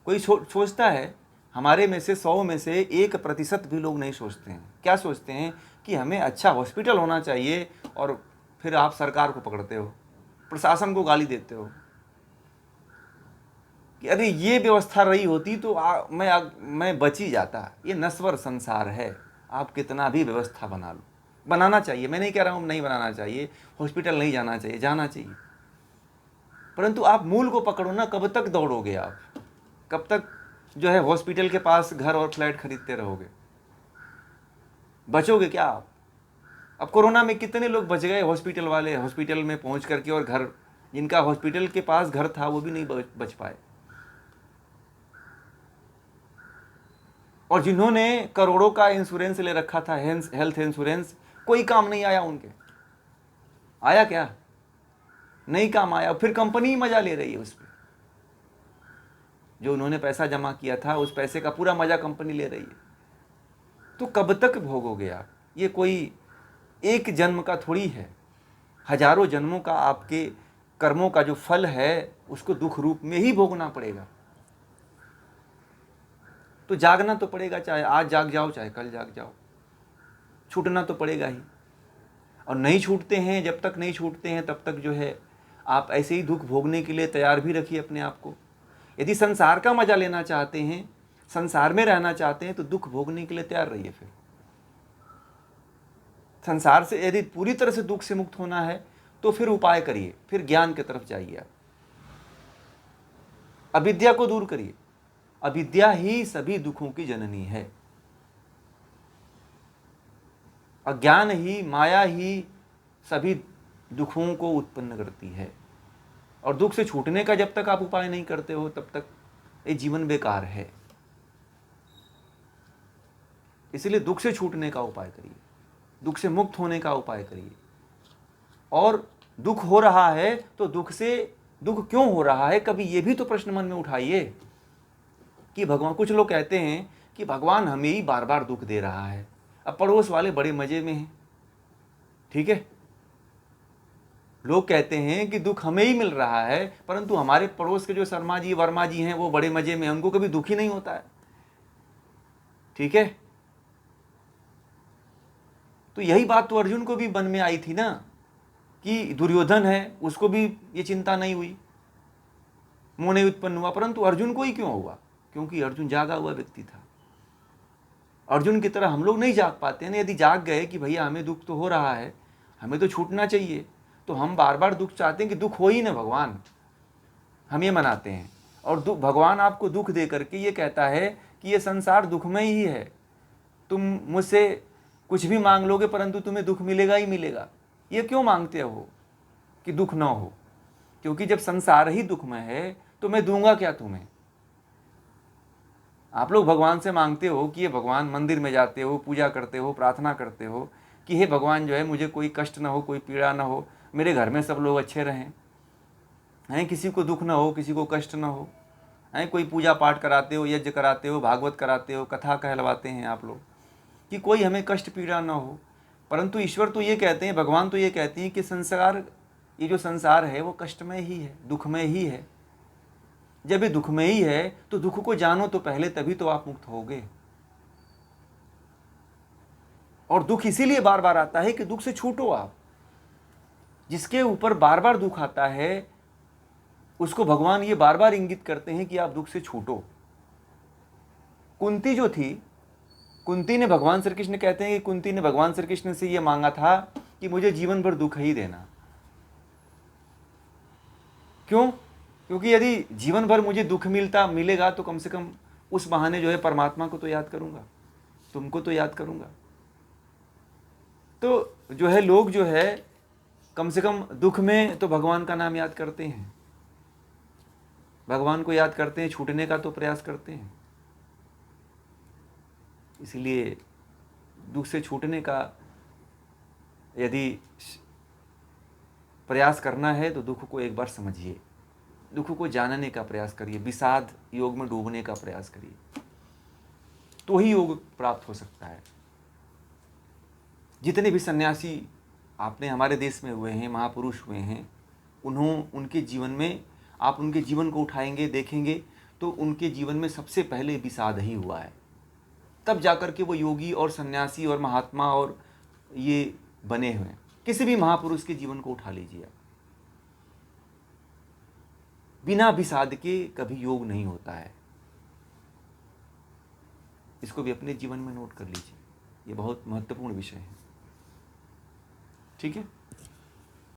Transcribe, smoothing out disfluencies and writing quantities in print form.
कोई सोचता है, हमारे में से 100 में से 1% भी लोग नहीं सोचते हैं। क्या सोचते हैं कि हमें अच्छा हॉस्पिटल होना चाहिए, और फिर आप सरकार को पकड़ते हो, प्रशासन को गाली देते हो कि अरे ये व्यवस्था रही होती तो मैं बच ही जाता। ये नश्वर संसार है, आप कितना भी व्यवस्था बना लो। बनाना चाहिए, मैं नहीं कह रहा हूँ नहीं बनाना चाहिए, हॉस्पिटल नहीं जाना चाहिए, जाना चाहिए, परंतु आप मूल को पकड़ो ना। कब तक दौड़ोगे आप? कब तक जो है हॉस्पिटल के पास घर और फ्लैट खरीदते रहोगे? बचोगे क्या आप? अब कोरोना में कितने लोग बच गए, हॉस्पिटल वाले, हॉस्पिटल में पहुंच करके, और घर, जिनका हॉस्पिटल के पास घर था वो भी नहीं बच पाए। और जिन्होंने करोड़ों का इंश्योरेंस ले रखा था, हेल्थ इंश्योरेंस, कोई काम नहीं आया उनके। आया क्या? नहीं काम आया। फिर कंपनी ही मजा ले रही है उस पर। जो उन्होंने पैसा जमा किया था उस पैसे का पूरा मजा कंपनी ले रही है। तो कब तक भोगोगे आप? ये कोई एक जन्म का थोड़ी है, हजारों जन्मों का आपके कर्मों का जो फल है उसको दुख रूप में ही भोगना पड़ेगा। तो जागना तो पड़ेगा, चाहे आज जाग जाओ चाहे कल जाग जाओ, छूटना तो पड़ेगा ही। और नहीं छूटते हैं, जब तक नहीं छूटते हैं तब तक जो है आप ऐसे ही दुख भोगने के लिए तैयार भी रखिए अपने आप को। यदि संसार का मजा लेना चाहते हैं, संसार में रहना चाहते हैं, तो दुख भोगने के लिए तैयार रहिए। फिर संसार से यदि पूरी तरह से दुख से मुक्त होना है तो फिर उपाय करिए, फिर ज्ञान की तरफ जाइए आप। अविद्या को दूर करिए। अविद्या ही सभी दुखों की जननी है। अज्ञान ही, माया ही सभी दुखों को उत्पन्न करती है। और दुख से छूटने का जब तक आप उपाय नहीं करते हो तब तक ये जीवन बेकार है। इसलिए दुख से छूटने का उपाय करिए, दुख से मुक्त होने का उपाय करिए। और दुख हो रहा है तो दुख क्यों हो रहा है, कभी ये भी तो प्रश्न मन में उठाइए कि भगवान, कुछ लोग कहते हैं कि भगवान हमें ही बार बार दुख दे रहा है। अब पड़ोस वाले बड़े मजे में हैं, ठीक है, लोग कहते हैं कि दुख हमें ही मिल रहा है, परंतु हमारे पड़ोस के जो शर्मा जी वर्मा जी हैं वो बड़े मजे में, उनको कभी दुख ही नहीं होता है। ठीक है, तो यही बात तो अर्जुन को भी मन में आई थी ना, कि दुर्योधन है उसको भी ये चिंता नहीं हुई, मोह नहीं उत्पन्न हुआ, परंतु अर्जुन को ही क्यों हुआ? क्योंकि अर्जुन जागा हुआ व्यक्ति था। अर्जुन की तरह हम लोग नहीं जाग पाते ना। यदि जाग गए कि भैया हमें दुख तो हो रहा है, हमें तो छूटना चाहिए, तो हम बार बार दुख चाहते हैं कि दुख हो ही ना भगवान, हम ये मनाते हैं। और भगवान आपको दुख दे करके ये कहता है कि ये संसार दुखमय ही है, तुम मुझसे कुछ भी मांग लोगे परंतु तुम्हें दुख मिलेगा ही मिलेगा। ये क्यों मांगते हो कि दुख ना हो? क्योंकि जब संसार ही दुखमय है तो मैं दूंगा क्या तुम्हें? आप लोग भगवान से मांगते हो कि ये भगवान, मंदिर में जाते हो, पूजा करते हो, प्रार्थना करते हो कि हे भगवान जो है मुझे कोई कष्ट ना हो, कोई पीड़ा ना हो, मेरे घर में सब लोग अच्छे रहें, हैं, किसी को दुख ना हो, किसी को कष्ट ना हो, हैं। कोई पूजा पाठ कराते हो, यज्ञ कराते हो, भागवत कराते हो, कथा कहलवाते हैं आप लोग कि कोई हमें कष्ट पीड़ा ना हो। परंतु ईश्वर तो ये कहते हैं, भगवान तो ये कहते हैं कि संसार, ये जो संसार है वो कष्टमय ही है, दुखमय ही है। जब ये दुखमय ही है तो दुख को जानो तो पहले, तभी तो आप मुक्त होगे। और दुख इसीलिए बार बार आता है कि दुख से छूटो आप। जिसके ऊपर बार बार दुख आता है उसको भगवान ये बार बार इंगित करते हैं कि आप दुख से छूटो। कुंती जो थी, कुंती ने भगवान श्री कृष्ण, कहते हैं कि कुंती ने भगवान श्री कृष्ण से ये मांगा था कि मुझे जीवन भर दुख ही देना। क्यों? क्योंकि यदि जीवन भर मुझे दुख मिलेगा तो कम से कम उस बहाने जो है परमात्मा को तो याद करूंगा, तुमको तो याद करूंगा। तो जो है लोग जो है कम से कम दुख में तो भगवान का नाम याद करते हैं, भगवान को याद करते हैं, छूटने का तो प्रयास करते हैं। इसलिए दुख से छूटने का यदि प्रयास करना है तो दुख को एक बार समझिए, दुख को जानने का प्रयास करिए, विषाद योग में डूबने का प्रयास करिए, तो ही योग प्राप्त हो सकता है। जितने भी सन्यासी आपने हमारे देश में हुए हैं, महापुरुष हुए हैं, उनके जीवन में आप उनके जीवन को उठाएंगे, देखेंगे तो उनके जीवन में सबसे पहले विषाद ही हुआ है। तब जाकर के वो योगी और सन्यासी और महात्मा और ये बने हुए हैं। किसी भी महापुरुष के जीवन को उठा लीजिए आप, बिना विषाद के कभी योग नहीं होता है। इसको भी अपने जीवन में नोट कर लीजिए, ये बहुत महत्वपूर्ण विषय है। ठीक है।